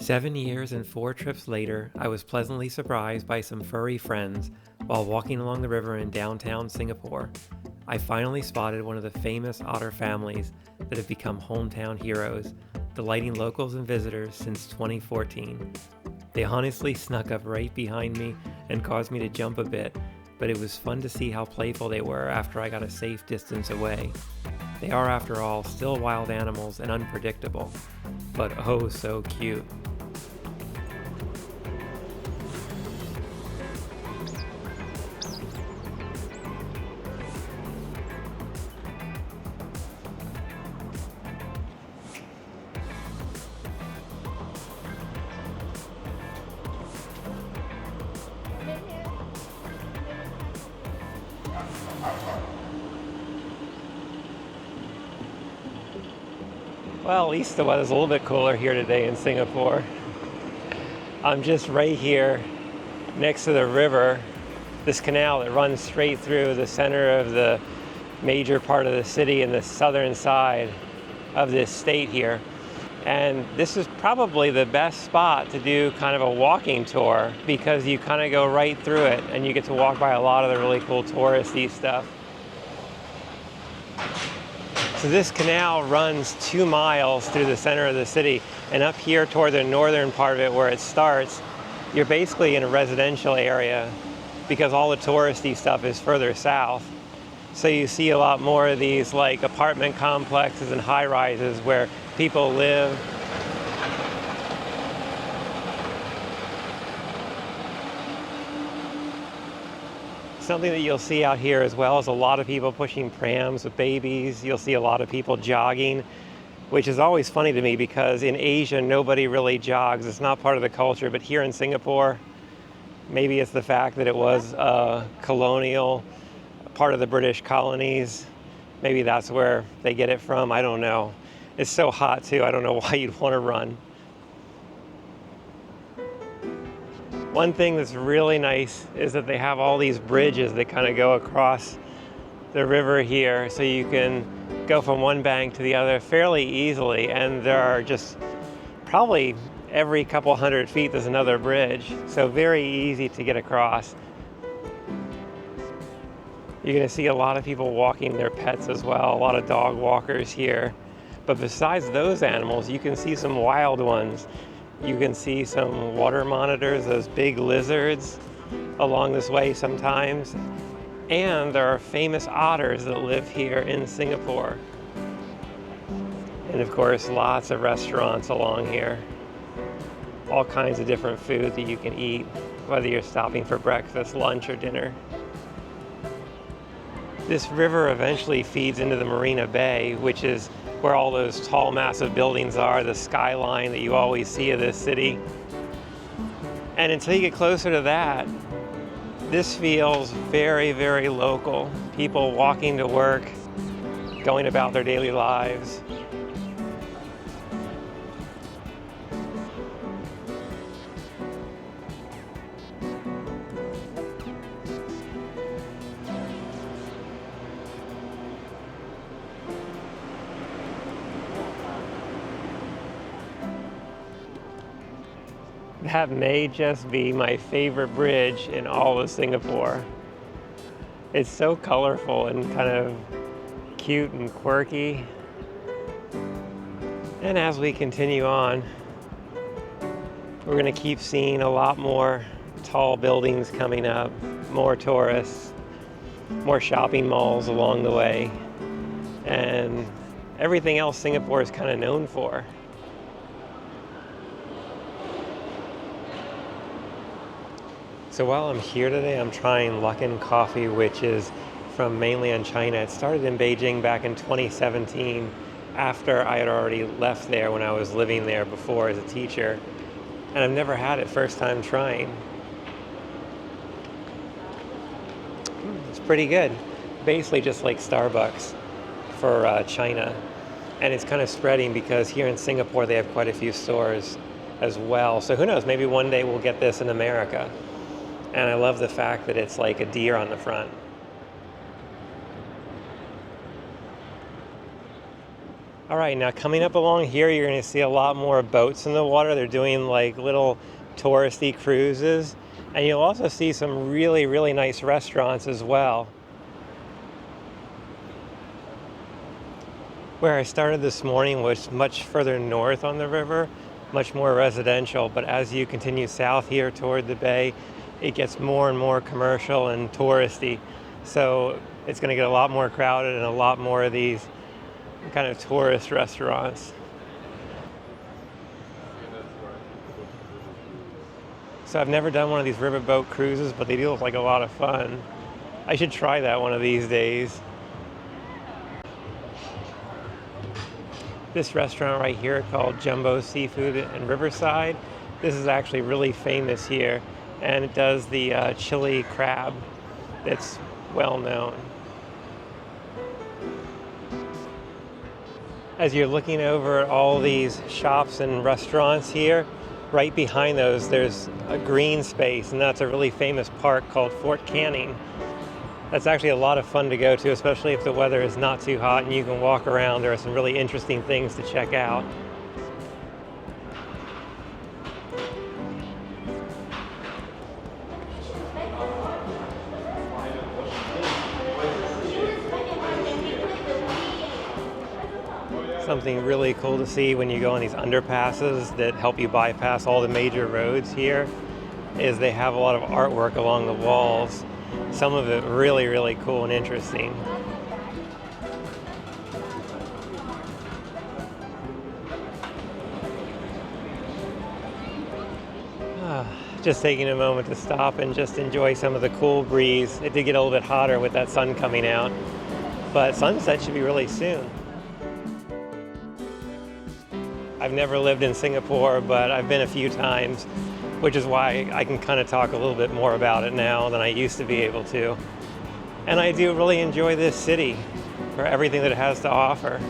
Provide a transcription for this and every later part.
7 years and 4 trips later, I was pleasantly surprised by some furry friends while walking along the river in downtown Singapore. I finally spotted one of the famous otter families that have become hometown heroes, delighting locals and visitors since 2014. They honestly snuck up right behind me and caused me to jump a bit, but it was fun to see how playful they were after I got a safe distance away. They are, after all, still wild animals and unpredictable, but oh so cute. Well, at least the weather's a little bit cooler here today in Singapore. I'm just right here next to the river, this canal that runs straight through the center of the major part of the city and the southern side of this state here. And this is probably the best spot to do kind of a walking tour because you kind of go right through it and you get to walk by a lot of the really cool touristy stuff. So this canal runs 2 miles through the center of the city, and up here toward the northern part of it where it starts, you're basically in a residential area because all the touristy stuff is further south. So you see a lot more of these like apartment complexes and high-rises where people live. Something that you'll see out here as well is a lot of people pushing prams with babies. You'll see a lot of people jogging, which is always funny to me because in Asia, nobody really jogs. It's not part of the culture, but here in Singapore, maybe it's the fact that it was a colonial part of the British colonies. Maybe that's where they get it from. I don't know. It's so hot too. I don't know why you'd want to run. One thing that's really nice is that they have all these bridges that kind of go across the river here, so you can go from one bank to the other fairly easily, and there are just probably every couple hundred feet there's another bridge, so very easy to get across. You're going to see a lot of people walking their pets as well, a lot of dog walkers here. But besides those animals, you can see some wild ones. You can see some water monitors, those big lizards along this way sometimes. And there are famous otters that live here in Singapore. And of course, lots of restaurants along here. All kinds of different food that you can eat, whether you're stopping for breakfast, lunch, or dinner. This river eventually feeds into the Marina Bay, which is where all those tall, massive buildings are, the skyline that you always see of this city. And until you get closer to that, this feels very, very local. People walking to work, going about their daily lives. That may just be my favorite bridge in all of Singapore. It's so colorful and kind of cute and quirky. And as we continue on, we're going to keep seeing a lot more tall buildings coming up, more tourists, more shopping malls along the way, and everything else Singapore is kind of known for. So while I'm here today, I'm trying Luckin coffee, which is from mainland China. It started in Beijing back in 2017 after I had already left there when I was living there before as a teacher. And I've never had it first time trying. It's pretty good. Basically just like Starbucks for China. And it's kind of spreading because here in Singapore they have quite a few stores as well. So who knows, maybe one day we'll get this in America. And I love the fact that it's like a deer on the front. All right, now coming up along here, you're going to see a lot more boats in the water. They're doing like little touristy cruises. And you'll also see some really, really nice restaurants as well. Where I started this morning was much further north on the river, much more residential. But as you continue south here toward the bay, it gets more and more commercial and touristy. So it's going to get a lot more crowded and a lot more of these kind of tourist restaurants. So I've never done one of these riverboat cruises, but they do look like a lot of fun. I should try that one of these days. This restaurant right here called Jumbo Seafood in Riverside, this is actually really famous here, and it does the chili crab that's well known. As you're looking over at all these shops and restaurants here, right behind those there's a green space, and that's a really famous park called Fort Canning. That's actually a lot of fun to go to, especially if the weather is not too hot and you can walk around. There are some really interesting things to check out. Something really cool to see when you go on these underpasses that help you bypass all the major roads here is they have a lot of artwork along the walls. Some of it really, really cool and interesting. Just taking a moment to stop and just enjoy some of the cool breeze. It did get a little bit hotter with that sun coming out, but sunset should be really soon. I've never lived in Singapore, but I've been a few times, which is why I can kind of talk a little bit more about it now than I used to be able to. And I do really enjoy this city for everything that it has to offer.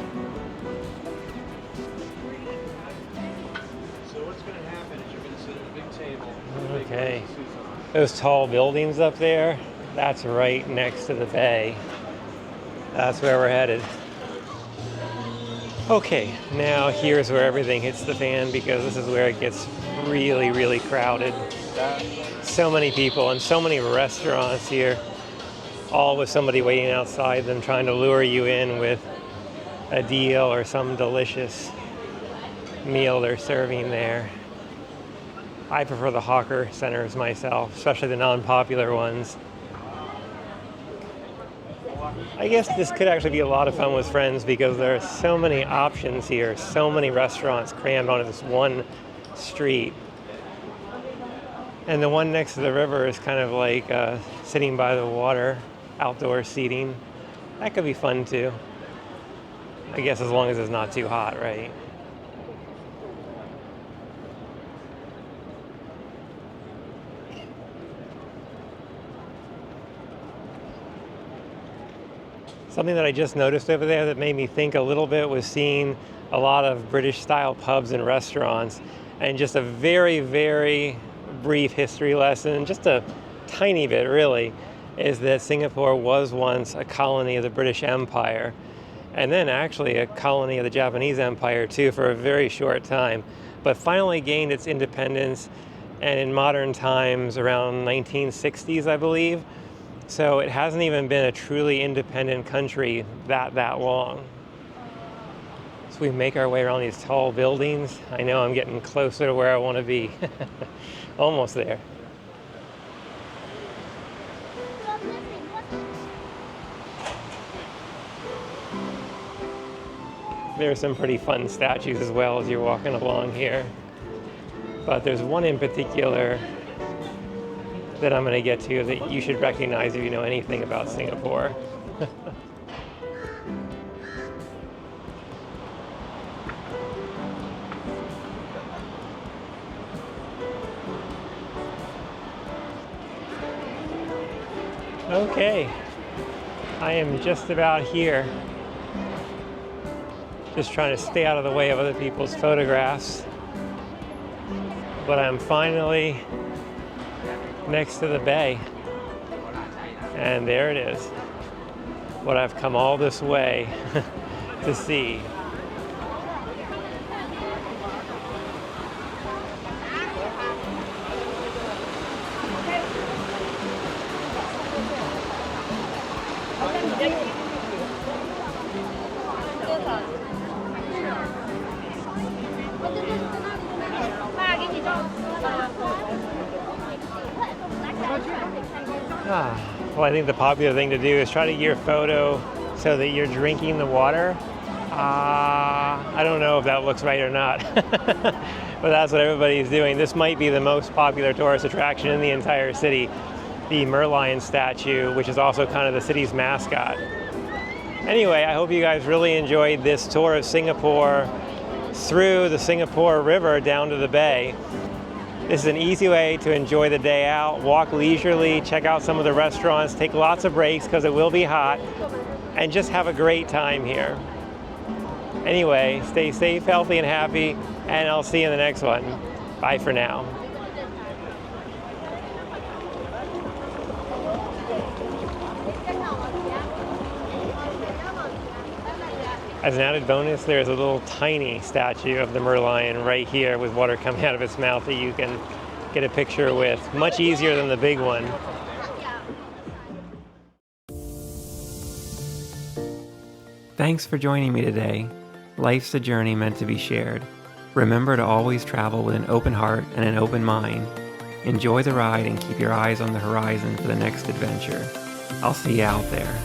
So what's going to happen is you're going to sit at a big table. Okay. Those tall buildings up there, that's right next to the bay. That's where we're headed. Okay, now here's where everything hits the fan, because this is where it gets really, really crowded. So many people and so many restaurants here, all with somebody waiting outside them trying to lure you in with a deal or some delicious meal they're serving there. I prefer the hawker centers myself, especially the non-popular ones. I guess this could actually be a lot of fun with friends because there are so many options here, so many restaurants crammed onto this one street. And the one next to the river is kind of like sitting by the water, outdoor seating. That could be fun too. I guess as long as it's not too hot, right? Something that I just noticed over there that made me think a little bit was seeing a lot of British-style pubs and restaurants. And just a very, very brief history lesson, just a tiny bit really, is that Singapore was once a colony of the British Empire, and then actually a colony of the Japanese Empire too for a very short time, but finally gained its independence, and in modern times around 1960s, I believe. So it hasn't even been a truly independent country that long. So we make our way around these tall buildings. I know I'm getting closer to where I want to be. Almost there. There are some pretty fun statues as well as you're walking along here. But there's one in particular that I'm going to get to that you should recognize if you know anything about Singapore. Okay, I am just about here. Just trying to stay out of the way of other people's photographs. But I'm finally next to the bay. And there it is. What I've come all this way to see. Well, I think the popular thing to do is try to get your photo so that you're drinking the water. I don't know if that looks right or not, but that's what everybody's doing. This might be the most popular tourist attraction in the entire city, the Merlion Statue, which is also kind of the city's mascot. Anyway, I hope you guys really enjoyed this tour of Singapore through the Singapore River down to the bay. This is an easy way to enjoy the day out, walk leisurely, check out some of the restaurants, take lots of breaks because it will be hot, and just have a great time here. Anyway, stay safe, healthy, and happy, and I'll see you in the next one. Bye for now. As an added bonus, there's a little tiny statue of the Merlion right here with water coming out of its mouth that you can get a picture with. Much easier than the big one. Thanks for joining me today. Life's a journey meant to be shared. Remember to always travel with an open heart and an open mind. Enjoy the ride and keep your eyes on the horizon for the next adventure. I'll see you out there.